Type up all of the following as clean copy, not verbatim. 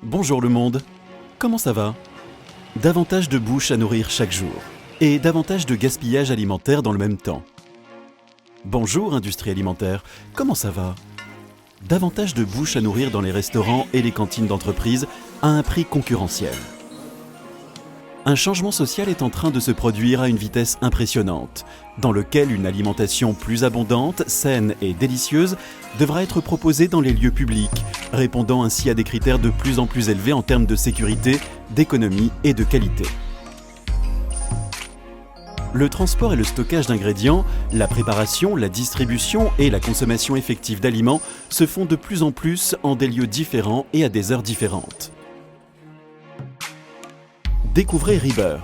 Bonjour le monde, comment ça va? Davantage de bouches à nourrir chaque jour et davantage de gaspillage alimentaire dans le même temps. Bonjour industrie alimentaire, comment ça va? Davantage de bouches à nourrir dans les restaurants et les cantines d'entreprise à un prix concurrentiel. Un changement social est en train de se produire à une vitesse impressionnante, dans lequel une alimentation plus abondante, saine et délicieuse devra être proposée dans les lieux publics, répondant ainsi à des critères de plus en plus élevés en termes de sécurité, d'économie et de qualité. Le transport et le stockage d'ingrédients, la préparation, la distribution et la consommation effective d'aliments se font de plus en plus en des lieux différents et à des heures différentes. Découvrez Rieber,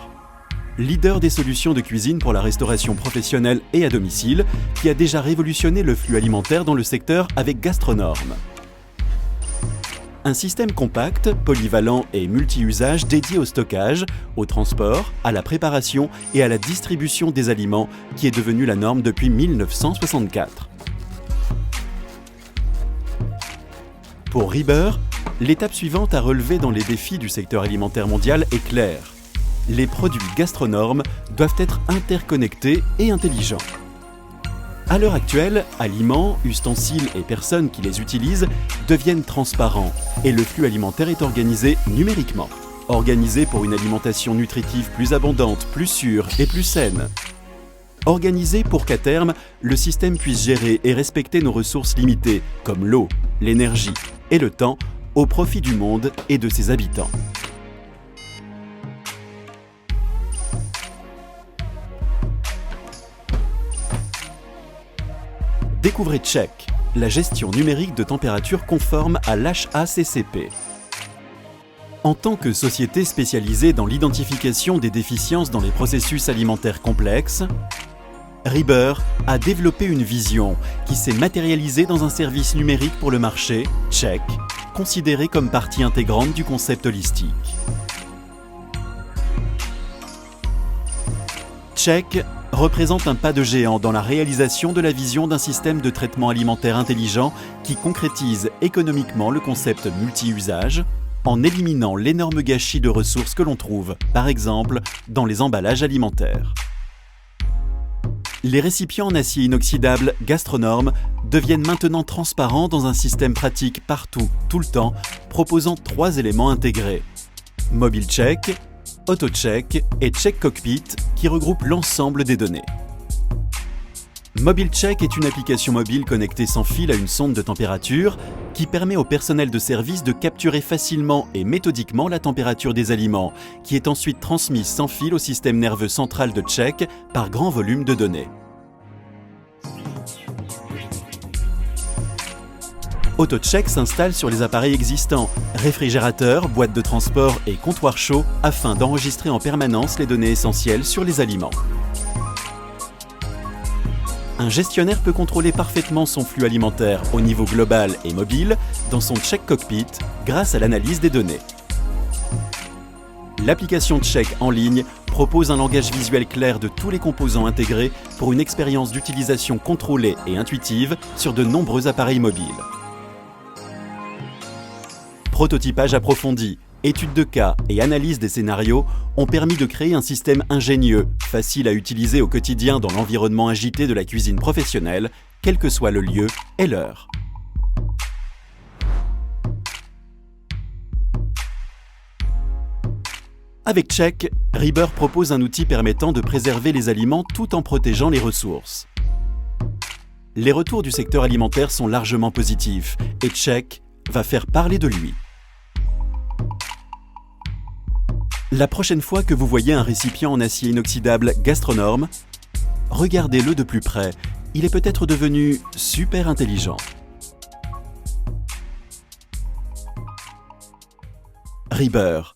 leader des solutions de cuisine pour la restauration professionnelle et à domicile, qui a déjà révolutionné le flux alimentaire dans le secteur avec Gastronorm. Un système compact, polyvalent et multi-usage dédié au stockage, au transport, à la préparation et à la distribution des aliments qui est devenu la norme depuis 1964. Pour Rieber, l'étape suivante à relever dans les défis du secteur alimentaire mondial est claire. Les produits Gastronorm doivent être interconnectés et intelligents. À l'heure actuelle, aliments, ustensiles et personnes qui les utilisent deviennent transparents et le flux alimentaire est organisé numériquement. Organisé pour une alimentation nutritive plus abondante, plus sûre et plus saine. Organisé pour qu'à terme, le système puisse gérer et respecter nos ressources limitées, comme l'eau, l'énergie et le temps, au profit du monde et de ses habitants. Découvrez Check, la gestion numérique de température conforme à l'HACCP. En tant que société spécialisée dans l'identification des déficiences dans les processus alimentaires complexes, Rieber a développé une vision qui s'est matérialisée dans un service numérique pour le marché, Check, considéré comme partie intégrante du concept holistique. Check représente un pas de géant dans la réalisation de la vision d'un système de traitement alimentaire intelligent qui concrétise économiquement le concept multi-usage en éliminant l'énorme gâchis de ressources que l'on trouve, par exemple, dans les emballages alimentaires. Les récipients en acier inoxydable Gastronorm deviennent maintenant transparents dans un système pratique partout, tout le temps, proposant 3 éléments intégrés. Mobile Check, Auto Check et Check Cockpit qui regroupent l'ensemble des données. Mobile Check est une application mobile connectée sans fil à une sonde de température qui permet au personnel de service de capturer facilement et méthodiquement la température des aliments, qui est ensuite transmise sans fil au système nerveux central de Check par grand volume de données. AutoCheck s'installe sur les appareils existants, réfrigérateurs, boîtes de transport et comptoirs chauds, afin d'enregistrer en permanence les données essentielles sur les aliments. Un gestionnaire peut contrôler parfaitement son flux alimentaire au niveau global et mobile dans son Check Cockpit grâce à l'analyse des données. L'application Check en ligne propose un langage visuel clair de tous les composants intégrés pour une expérience d'utilisation contrôlée et intuitive sur de nombreux appareils mobiles. Prototypage approfondi, études de cas et analyse des scénarios ont permis de créer un système ingénieux, facile à utiliser au quotidien dans l'environnement agité de la cuisine professionnelle, quel que soit le lieu et l'heure. Avec Check, Rieber propose un outil permettant de préserver les aliments tout en protégeant les ressources. Les retours du secteur alimentaire sont largement positifs et Check va faire parler de lui. La prochaine fois que vous voyez un récipient en acier inoxydable Gastronorm, regardez-le de plus près, il est peut-être devenu super intelligent. Rieber,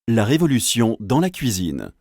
la révolution dans la cuisine.